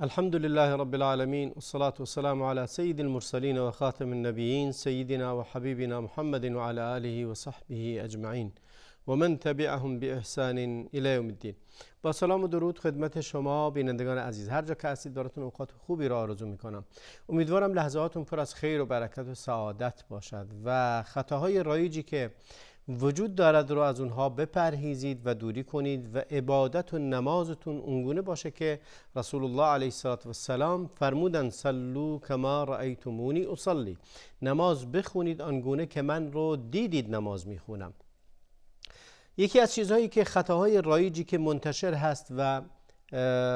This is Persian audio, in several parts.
الحمد لله رب العالمين والصلاة والسلام على سيد المرسلين وخاتم النبيين سيدنا وحبيبنا محمد وعلى آله وصحبه أجمعين ومن تبعهم بإحسان إلى يوم الدين. با سلام و درود خدمت شما بینندگان عزیز، هر جا که هستید براتون اوقات خوبی را آرزو میکنم. امیدوارم لحظاتون پر از خیر و برکت و سعادت باشد و خطاهای رایجی که وجود دارد رو از اونها بپرهیزید و دوری کنید و عبادت و نمازتون اونگونه باشه که رسول الله علیه السلام فرمودن صلوا کما رأیتمونی اصلی، نماز بخونید آنگونه که من رو دیدید نماز میخونم. یکی از چیزهایی که خطاهای رایجی که منتشر هست و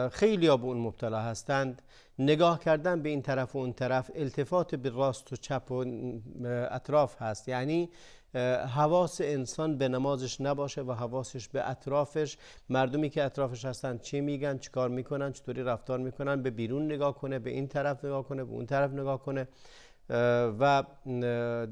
خیلی ها به اون مبتلا هستند، نگاه کردن به این طرف و اون طرف، التفات به راست و چپ و اطراف هست. یعنی حواس انسان به نمازش نباشه و حواسش به اطرافش، مردمی که اطرافش هستن چی میگن، چی کار میکنن، چطوری رفتار میکنن، به بیرون نگاه کنه، به این طرف نگاه کنه، به اون طرف نگاه کنه و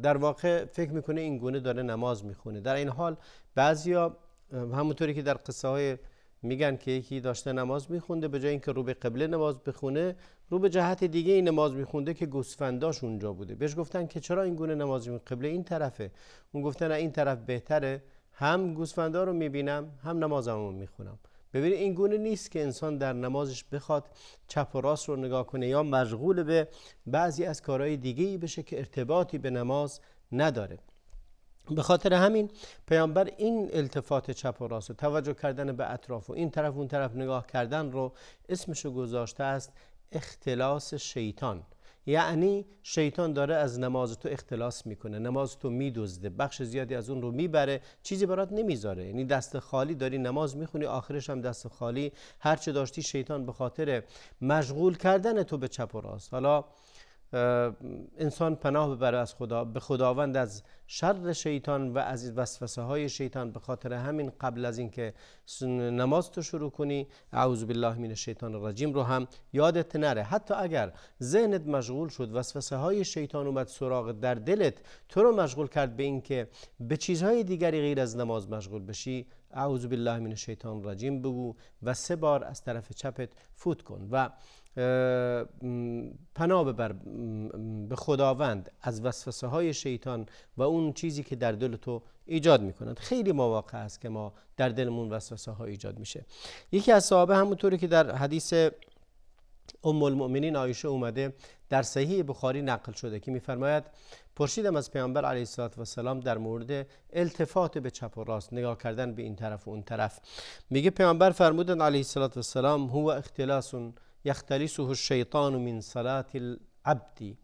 در واقع فکر میکنه این گونه داره نماز میخونه. در این حال بعضیا همونطوری که در قصه های میگن که یکی داشته نماز میخونده، به جای اینکه رو به قبله نماز بخونه رو به جهت دیگه این نماز میخونده که گوسفنداش اونجا بوده. بهش گفتن که چرا این گونه نماز میخونی؟ قبله این طرفه. اون گفتن این طرف بهتره، هم گوسفندا رو میبینم هم نمازمو میخونم. ببینید این گونه نیست که انسان در نمازش بخواد چپ و راست رو نگاه کنه یا مشغول به بعضی از کارهای دیگه‌ای بشه که ارتباطی به نماز نداره. به خاطر همین پیامبر این التفات چپ و راست و توجه کردن به اطراف و این طرف اون طرف نگاه کردن رو اسمشو گذاشته است اختلاس شیطان. یعنی شیطان داره از نماز تو اختلاس میکنه، نماز تو میدزده، بخش زیادی از اون رو میبره، چیزی برات نمیذاره. یعنی دست خالی داری نماز میخونی، آخرش هم دست خالی. هرچه داشتی شیطان به خاطر مشغول کردن تو به چپ و راست. حالا انسان پناه ببره از خدا، به خداوند، از شر شیطان و از وسوسه های شیطان. به خاطر همین قبل از اینکه نماز تو شروع کنی اعوذ بالله من الشیطان الرجیم رو هم یادت نره. حتی اگر ذهنت مشغول شد، وسوسه های شیطان اومد سراغ در دلت، تو رو مشغول کرد به اینکه به چیزهای دیگری غیر از نماز مشغول بشی، اعوذ بالله من الشیطان الرجیم بگو و 3 بار از طرف چپت فوت کن و پناه ببر به خداوند از وسوسه های شیطان و اون چیزی که در دل تو ایجاد میکنند. خیلی مواقع است که ما در دلمون وسوسه ها ایجاد میشه. یکی از صحابه همونطوری که در حدیث ام المؤمنین عایشه اومده، در صحیح بخاری نقل شده که میفرماید پرسیدم از پیامبر علیه السلام در مورد التفات به چپ و راست، نگاه کردن به این طرف و اون طرف. میگه پیامبر فرمودن علیه السلام هو اختلاس یختلسه الشیطان من صلاة العبد.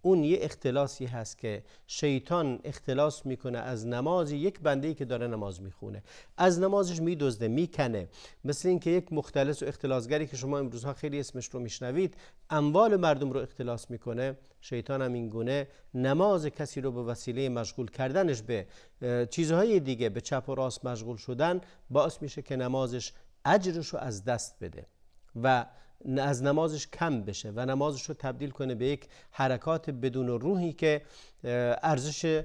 اون یه اختلاسی هست که شیطان اختلاس میکنه از نماز یک بنده‌ای که داره نماز میخونه، از نمازش میدزده، میکنه. مثل این که یک مختلس و اختلاسگری که شما امروزها خیلی اسمش رو میشنوید اموال مردم رو اختلاس میکنه، شیطان هم این گونه نماز کسی رو به وسیله مشغول کردنش به چیزهای دیگه، به چپ و راست مشغول شدن، باعث میشه که نمازش اجرش رو از دست بده و از نمازش کم بشه و نمازش رو تبدیل کنه به یک حرکات بدون روحی که ارزش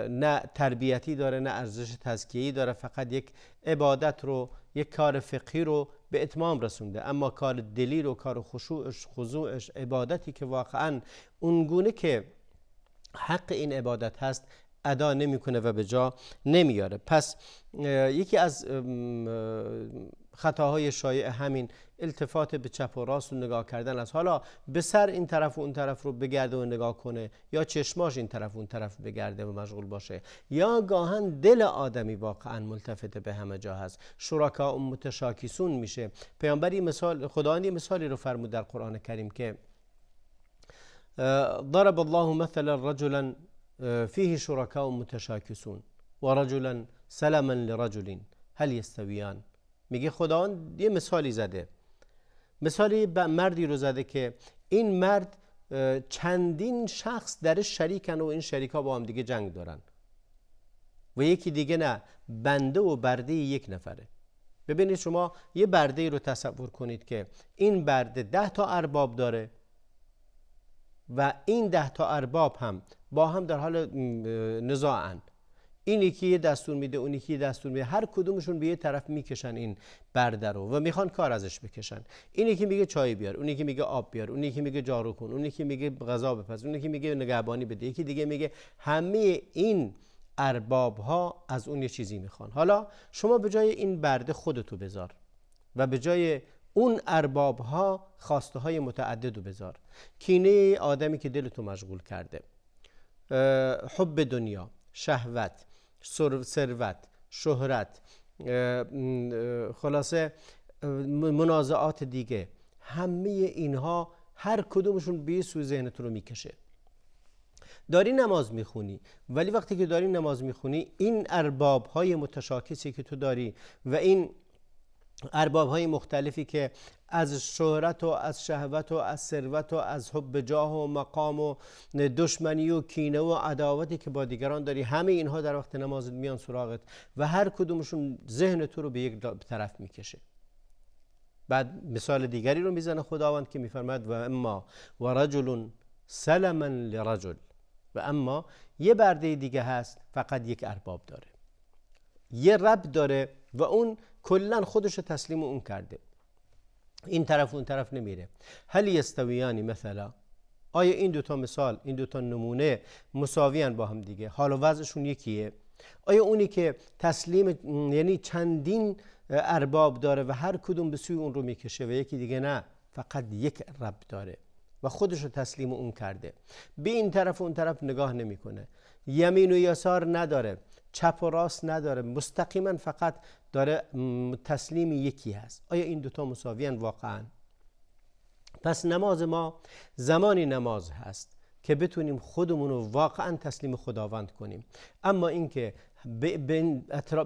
نه تربیتی داره نه ارزش تزکیه‌ای داره، فقط یک عبادت رو، یک کار فقهی رو به اتمام رسونده. اما کار دلی رو، کار خشوعش، خضوعش، عبادتی که واقعا اونگونه که حق این عبادت هست ادا نمیکنه و به جا نمیاره. پس یکی از خطاهای شایع همین التفات به چپ و راست و نگاه کردن است. حالا به سر این طرف و اون طرف رو بگرده و نگاه کنه، یا چشماش این طرف و اون طرف بگرده و مشغول باشه، یا گاهن دل آدمی واقعا ملتفت به همه جا هست، شرکا و متشاکسون میشه. پیامبری مثال، خداوندی مثالی رو فرمود در قرآن کریم که ضرب الله مثلا رجلا فيه شركاء متشاکسون و رجلا سلما لرجل هل یستویان. میگه خداوند یه مثالی زده، مثالی مردی رو زده که این مرد چندین شخص درش شریکن و این شریکا با هم دیگه جنگ دارن و یکی دیگه نه، بنده و برده یک نفره. ببینید شما یه برده رو تصور کنید که این برده 10 تا ارباب داره و این 10 تا ارباب هم با هم در حال نزاعن. این یکی یه دستور میده، اون یکی یه دستور میده، هر کدومشون به یه طرف میکشن این برده رو و میخوان کار ازش بکشن. این یکی میگه چای بیار، اون یکی میگه آب بیار، اون یکی میگه جارو کن، اون یکی میگه غذا بپز، اون یکی میگه نگهبانی بده، یکی دیگه میگه. همه این ارباب ها از اون یه چیزی میخوان. حالا شما به جای این برده خودتو بذار و به جای اون ارباب ها خواسته های متعددو بذار. کینه آدمی که دلتو مشغول کرده، حب دنیا، شهوت، ثروت، شهرت، خلاصه منازعات دیگه، همه اینها هر کدومشون به سوی ذهنتون رو میکشه. داری نماز میخونی ولی وقتی که داری نماز میخونی این ارباب های متشاکسی که تو داری و این ارباب های مختلفی که از شهرت و از شهوت و از ثروت و از حب جاه و مقام و دشمنی و کینه و عداوتی که با دیگران داری، همه اینها در وقت نمازت میان سراغت و هر کدومشون ذهن تو رو به یک طرف میکشه. بعد مثال دیگری رو میزنه خداوند که میفرماید و اما و رجل سلما لرجل، و اما یه برده دیگه هست فقط یک ارباب داره، یه رب داره و اون کلا خودش تسلیم اون کرده، این طرف اون طرف نمیره. هل یستویانی مثلا، آیا این دوتا مثال، این دوتا نمونه مساویان با هم دیگه؟ حال و وضعشون یکیه؟ آیا اونی که تسلیم یعنی چندین ارباب داره و هر کدوم به سوی اون رو میکشه و یکی دیگه نه فقط یک رب داره و خودش رو تسلیم اون کرده، به این طرف و اون طرف نگاه نمیکنه، یمین و یسار نداره، چپ و راست نداره، مستقیما فقط داره تسلیم یکی هست؟ آیا این دوتا مساویان واقعا؟ پس نماز ما زمانی نماز هست که بتونیم خودمون رو واقعا تسلیم خداوند کنیم. اما اینکه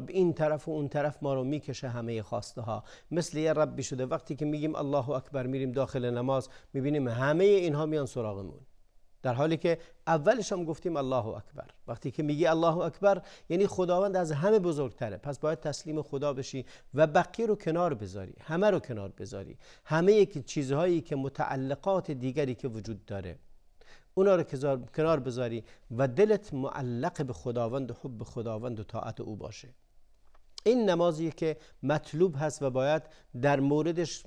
این طرف و اون طرف ما رو میکشه همه خواسته ها، مثل یه ربی شده وقتی که میگیم الله اکبر میریم داخل نماز میبینیم همه اینها میان سراغمون، در حالی که اولش هم گفتیم الله اکبر. وقتی که میگی الله اکبر یعنی خداوند از همه بزرگتره، پس باید تسلیم خدا بشی و بقیه رو کنار بذاری، همه رو کنار بذاری، همه چیزهایی که متعلقات دیگری که وجود داره اونا رو کنار بذاری و دلت معلق به خداوند و حب خداوند و طاعت او باشه. این نمازیه که مطلوب هست و باید در موردش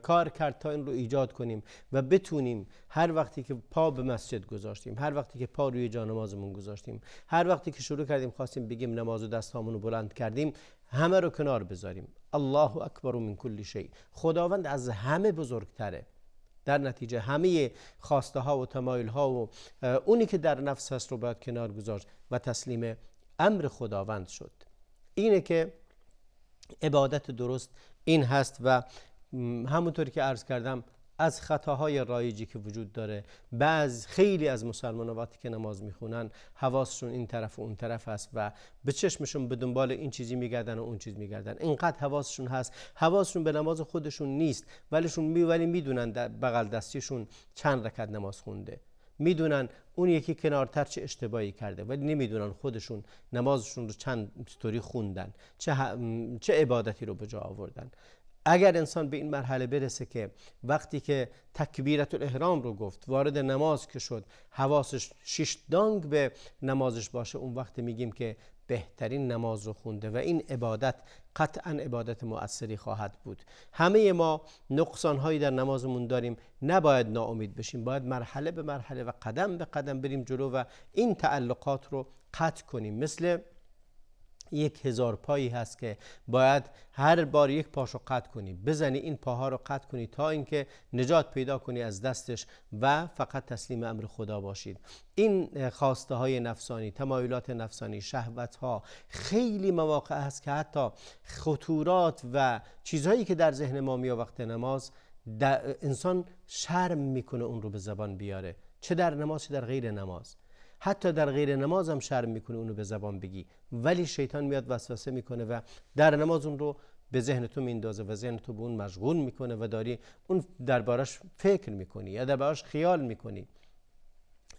کار کرد تا این رو ایجاد کنیم و بتونیم هر وقتی که پا به مسجد گذاشتیم، هر وقتی که پا روی جا نمازمون گذاشتیم، هر وقتی که شروع کردیم خواستیم بگیم نماز و دستامون رو بلند کردیم، همه رو کنار بذاریم. الله اکبر من کل شیء، خداوند از همه بزرگتره. در نتیجه همه خواسته ها و تمایل ها و اونی که در نفس هست رو باید کنار گذاشت و تسلیم امر خداوند شد. اینه که عبادت درست این هست و همونطوری که عرض کردم از خطاهای رایجی که وجود داره، خیلی از مسلمانان وقتی که نماز میخونن حواسشون این طرف و اون طرف هست و به چشمشون به دنبال این چیزی میگردن و اون چیز میگردن، اینقدر حواسشون هست، حواسشون به نماز خودشون نیست، ولی میدونن بغل دستیشون چند رکعت نماز خونده، میدونن اون یکی کنارتر چه اشتباهی کرده، ولی نمیدونن خودشون نمازشون رو چند طوری خوندن، چه عبادتی رو به جا آوردن. اگر انسان به این مرحله برسه که وقتی که تکبیرت الاحرام رو گفت، وارد نماز که شد، حواسش 6 دانگ به نمازش باشه، اون وقت میگیم که بهترین نماز رو خونده و این عبادت قطعا عبادت مؤثری خواهد بود. همه ما نقصانهایی در نمازمون داریم، نباید ناامید بشیم، باید مرحله به مرحله و قدم به قدم بریم جلو و این تعلقات رو قطع کنیم. مثل 1000 پایی هست که باید هر بار یک پاشو قطع کنی، بزنی این پاها رو قطع کنی تا اینکه نجات پیدا کنی از دستش و فقط تسلیم امر خدا باشید. این خواسته های نفسانی، تمایلات نفسانی، شهوت ها، خیلی مواقع هست که حتی خطورات و چیزهایی که در ذهن ما میاد وقت نماز، انسان شرم میکنه اون رو به زبان بیاره، چه در نماز چه در غیر نماز. حتی در غیر نماز هم شرم میکنه اونو به زبان بگی، ولی شیطان میاد وسوسه میکنه و در نماز اون رو به ذهن تو میندازه و ذهن تو به اون مشغول میکنه و داری اون دربارش فکر میکنی یا دربارش خیال میکنی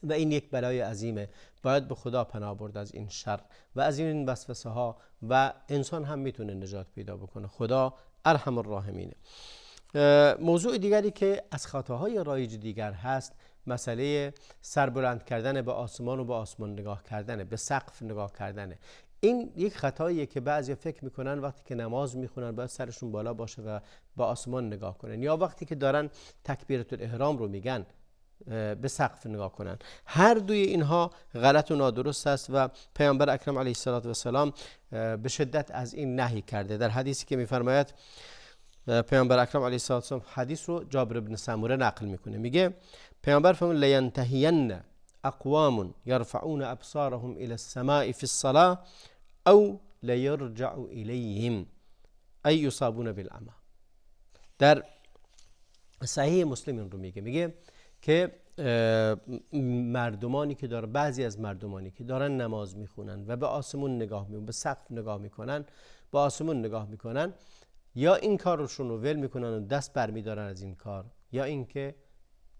و این یک بلای عظیمه. باید به خدا پناه برد از این شر و از این وسوسه ها و انسان هم میتونه نجات پیدا بکنه. خدا ارحم الراحمینه. موضوع دیگری که از خطاهای رایج دیگر هست مسئله سربلند کردن به آسمان و به آسمان نگاه کردن، به سقف نگاه کردن. این یک خطاییه که بعضی فکر میکنن وقتی که نماز میخونن باید سرشون بالا باشه و با آسمان نگاه کنن، یا وقتی که دارن تکبیرة الاحرام رو میگن به سقف نگاه کنن. هر دوی اینها غلط و نادرست است و پیامبر اکرم علیه السلام به شدت از این نهی کرده. در حدیثی که میفرماید پیامبر اکرم علیه السلام، حدیث رو جابر بن سموره نقل میکنه، میگه پیامبر فرمود لینتهین اقوام یرفعون ابصارهم الى السماء فی الصلاة او لیرجع الیهم ای یصابون بالعمی. در صحیح مسلم رو میگه که مردمانی که دارن، بعضی از مردمانی که دارن نماز میخونن و به آسمون نگاه میکنن، به سقف نگاه میکنن، به آسمون نگاه میکنن، یا این کارشون رو ول میکنن و دست برمیدارن از این کار، یا اینکه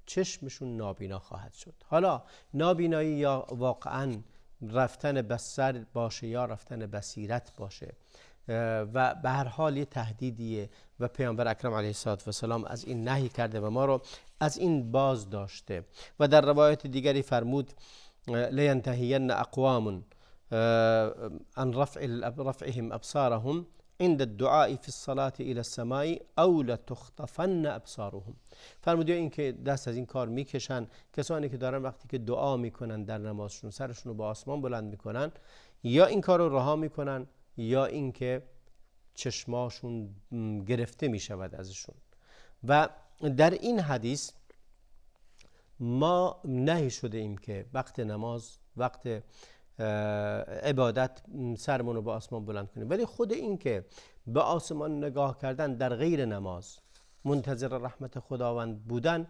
چشمشون نابینا خواهد شد. حالا نابینایی یا واقعا رفتن بصر باشه یا رفتن بصیرت باشه و به هر حال یه تهدیدیه و پیامبر اکرم علیه السلام از این نهی کرده و ما رو از این باز داشته. و در روایت دیگری فرمود لینتهین اقوام عن رفعهم ابصارهم عند الدعاء في الصلاة الى السماء او لتخطفن ابصارهم. فرمود یا این که دست از این کار میکشن، کسانی که دارن وقتی که دعا میکنن در نمازشون سرشون رو به آسمان بلند میکنن، یا این کار رو رها میکنن یا اینکه چشماشون گرفته میشود ازشون. و در این حدیث ما نهی شده ایم که وقت نماز، وقت عبادت سرمون رو به آسمان بلند کنیم، ولی خود این که به آسمان نگاه کردن در غیر نماز، منتظر رحمت خداوند بودن،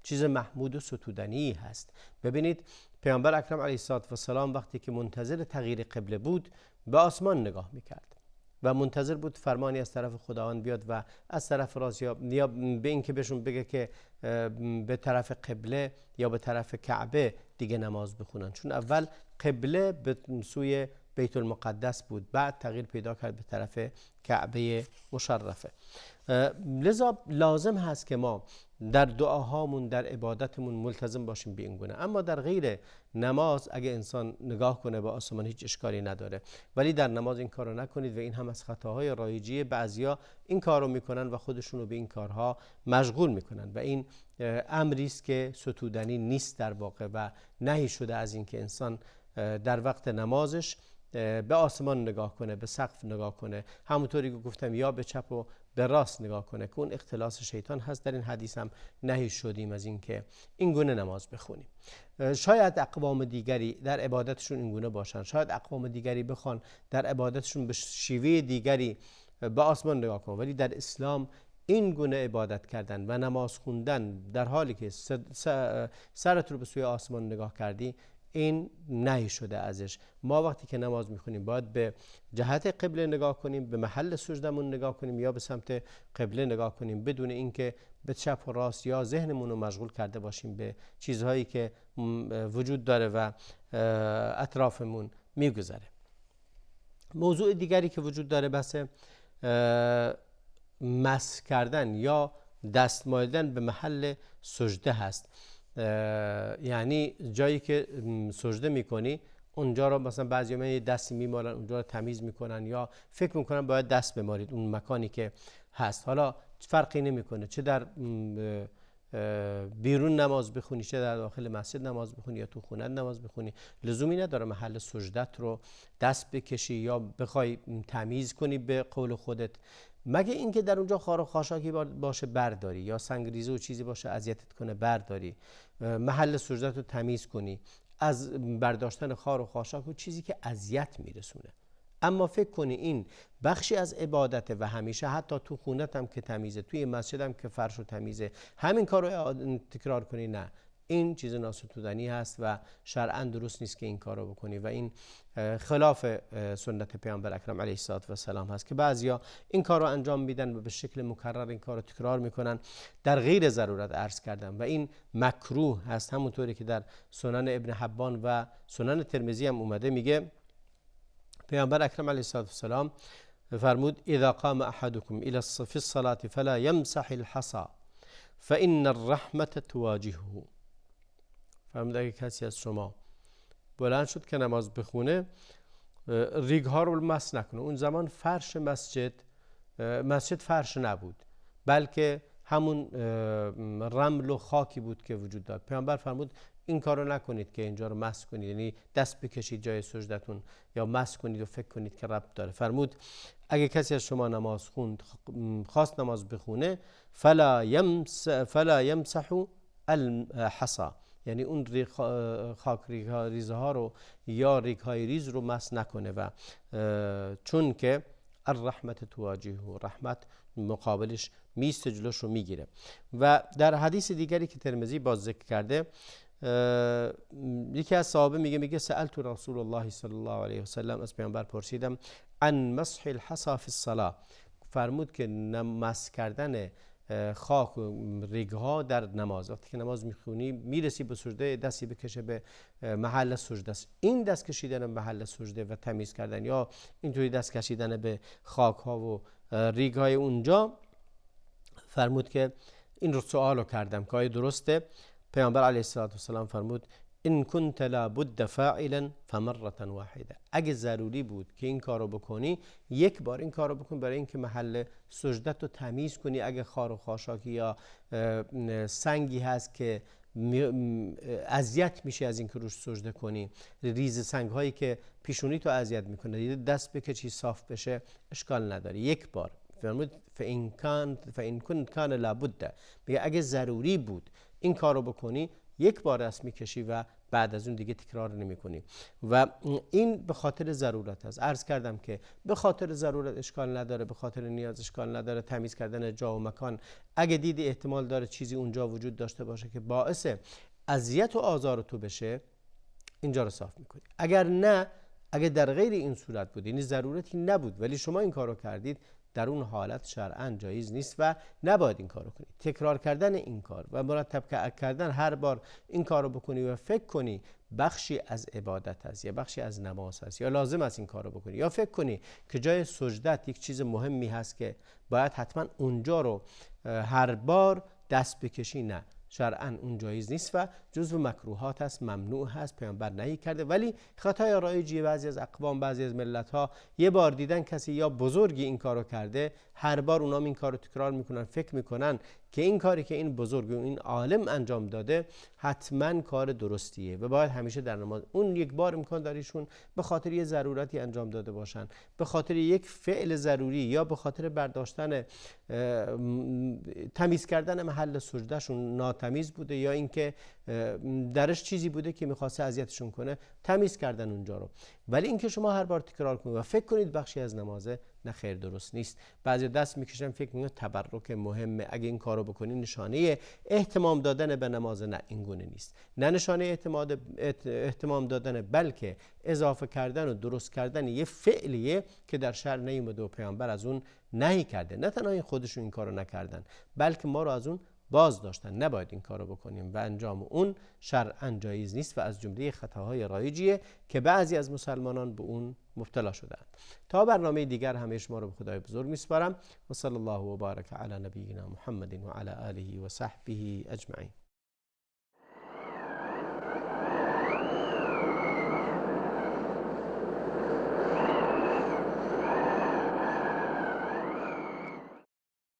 چیز محمود و ستودنی هست. ببینید پیامبر اکرم علیه السلام وقتی که منتظر تغییر قبله بود به آسمان نگاه میکرد و منتظر بود فرمانی از طرف خداوند بیاد و از طرف راست یا به این که بهشون بگه که به طرف قبله یا به طرف کعبه دیگه نماز بخونن، چون اول قبله به سوی بیت المقدس بود، بعد تغییر پیدا کرد به طرف کعبه مشرفه. لذا لازم هست که ما در دعاهامون، در عبادتمون ملتزم باشیم به این گونه. اما در غیر نماز اگه انسان نگاه کنه به آسمان هیچ اشکالی نداره، ولی در نماز این کارو نکنید و این هم از خطاهای رایجی. بعضیا این کارو میکنن و خودشون رو به این کارها مشغول میکنن و این امری است که ستودنی نیست در واقع و نهی شده از این که انسان در وقت نمازش به آسمان نگاه کنه، به سقف نگاه کنه، همونطوری که گفتم یا به چپ و به راست نگاه کنه که اون اختلاس شیطان هست. در این حدیث هم نهی شدیم از این که این گونه نماز بخونیم. شاید اقوام دیگری در عبادتشون این گونه باشن، شاید اقوام دیگری بخوان در عبادتشون به شیوه دیگری به آسمان نگاه کنن، ولی در اسلام این گونه عبادت کردن و نماز خوندن در حالی که سرت رو به سوی آسمان نگاه کردی، این نهی شده ازش. ما وقتی که نماز میخونیم باید به جهت قبله نگاه کنیم، به محل سجدمون نگاه کنیم یا به سمت قبله نگاه کنیم، بدون اینکه به چپ و راست یا ذهنمون رو مشغول کرده باشیم به چیزهایی که وجود داره و اطرافمون میگذره. موضوع دیگری که وجود داره بحث مس کردن یا دست مالیدن به محل سجده هست. یعنی جایی که سجده میکنی اونجا رو مثلا بعضی من دستی میمالن اونجا رو تمیز میکنن یا فکر میکنن باید دست بمالید اون مکانی که هست. حالا فرقی نمیکنه چه در بیرون نماز بخونی چه در داخل مسجد نماز بخونی یا تو خونه نماز بخونی، لزومی نداره محل سجدت رو دست بکشی یا بخوای تمیز کنی به قول خودت، مگه اینکه در اونجا خار و خاشاکی باشه برداری یا سنگریزه و چیزی باشه اذیتت کنه برداری، محل سجدت رو تمیز کنی از برداشتن خار و خاشاک و چیزی که اذیت میرسونه. اما فکر کنی این بخشی از عبادته و همیشه حتی تو خونت هم که تمیزه، توی مسجد هم که فرش و تمیزه همین کار رو تکرار کنی، نه، این چیز ناستودنی هست و شرعاً درست نیست که این کار رو بکنی و این خلاف سنت پیامبر اکرم علیه السلام هست که بعضیا این کار رو انجام میدن و به شکل مکرر این کار رو تکرار میکنن در غیر ضرورت عرض کردن و این مکروه هست. همونطوری که در سنن ابن حبان و سنن ترمذی هم اومده، میگه پیامبر اکرم علیه السلام فرمود اذا قام احدكم الى الصلاه فلا يمسح الحصى فان الرحمه تواجهه. فرمود اگه کسی از شما بلند شد که نماز بخونه ریگ ها رو مس نکنه. اون زمان فرش مسجد فرش نبود، بلکه همون رمل و خاکی بود که وجود داشت. پیامبر فرمود این کارو نکنید که اینجا رو مس کنید، یعنی دست بکشید جای سجدتون یا مس کنید و فکر کنید که ربط داره. فرمود اگه کسی از شما نماز خوند، خواست نماز بخونه، فلا یمسحوا الحصى، یعنی اون خاک ریزه ها رو یا ریگ های ریز رو مس نکنه، و چون که الرحمت تواجهه، رحمت مقابلش میسته، جلوش رو میگیره. و در حدیث دیگری که ترمذی باز ذکر کرده، یکی از صحابه میگه سألت رسول الله صلی الله علیه و سلم، از پیامبر پرسیدم عن مسح الحصى فی الصلاه، فرمود که مس کردن خاک و ریگ ها در نماز. وقتی که نماز میخونی میرسی به سجده، دستی بکشه به محل سجده است. این دست کشیدن به محل سجده و تمیز کردن یا اینطوری دست کشیدن به خاک ها و ریگ های اونجا، فرمود که این رو سوالو کردم که آیا درسته؟ پیامبر علیه السلام فرمود ان كنت لابد فاعلا فمره واحده، اگه ضروری بود که این کارو بکنی، یک بار این کارو بکن برای اینکه محل سجدت رو تمیز کنی. اگه خار و خاشاکی یا سنگی هست که اذیت میشه از اینکه روش سجده کنی، ریز سنگ هایی که پیشونی تو اذیت میکنه، دست بکشی صاف بشه، اشکال نداره. یک بار فرمود فإن كان لابد، میگه اگه ضروری بود این کارو بکنی، یک بار دست میکشی و بعد از اون دیگه تکرار نمی کنی. و این به خاطر ضرورت است. عرض کردم که به خاطر ضرورت اشکال نداره، به خاطر نیاز اشکال نداره. تمیز کردن جا و مکان، اگه دیدی احتمال داره چیزی اونجا وجود داشته باشه که باعث اذیت و آزار تو بشه، اینجا رو صاف میکنی. اگر نه، اگه در غیر این صورت بود، یعنی ضرورتی نبود ولی شما این کارو کردید، در اون حالت شرعاً جایز نیست و نباید این کارو کنی. تکرار کردن این کار و مرتب کردن، هر بار این کارو بکنی و فکر کنی بخشی از عبادت است یا بخشی از نماز است یا لازم است این کارو بکنی، یا فکر کنی که جای سجدت یک چیز مهمی هست که باید حتما اونجا رو هر بار دست بکشی، نه، شرعاً اون جایز نیست و جزو مکروهات است، ممنوع هست، پیامبر نهی کرده. ولی خطای رایجی بعضی از اقوام، بعضی از ملت ها، یه بار دیدن کسی یا بزرگی این کارو کرده، هر بار اونام این کارو تکرار میکنن، فکر میکنن که این کاری که این بزرگ و این عالم انجام داده حتما کار درستیه و باید همیشه در نماز اون یک بار امکان داریشون به خاطر یه ضرورتی انجام داده باشن، به خاطر یک فعل ضروری یا به خاطر برداشتن تمیز کردن محل سجدهشون ناتمیز بوده یا اینکه درش چیزی بوده که می‌خواسته اذیتشون کنه، تمیز کردن اونجا رو. ولی اینکه شما هر بار تکرار کنید و فکر کنید بخشی از نمازه، نه خیر، درست نیست. بعضی دست میکشن فکر میکنن تبرک مهمه، اگه این کارو بکنی نشانه اهتمام دادن به نماز. نه، این گونه نیست. نه نشانه اهتمام دادن، بلکه اضافه کردن و درست کردن یه فعلیه که در شرع نیومده و پیامبر از اون نهی کرده. نه تنها خودشون این کارو نکردن، بلکه ما رو از اون باز داشتن. نباید این کارو بکنیم و انجام اون شرعاً جایز نیست و از جمله خطاهای رایجیه که بعضی از مسلمانان به اون مبتلا شدند. تا برنامه دیگر همه شما رو به خدای بزرگ میسپارم و صلی الله و بارک علی نبینا محمد و علی آله و صحبه اجمعین.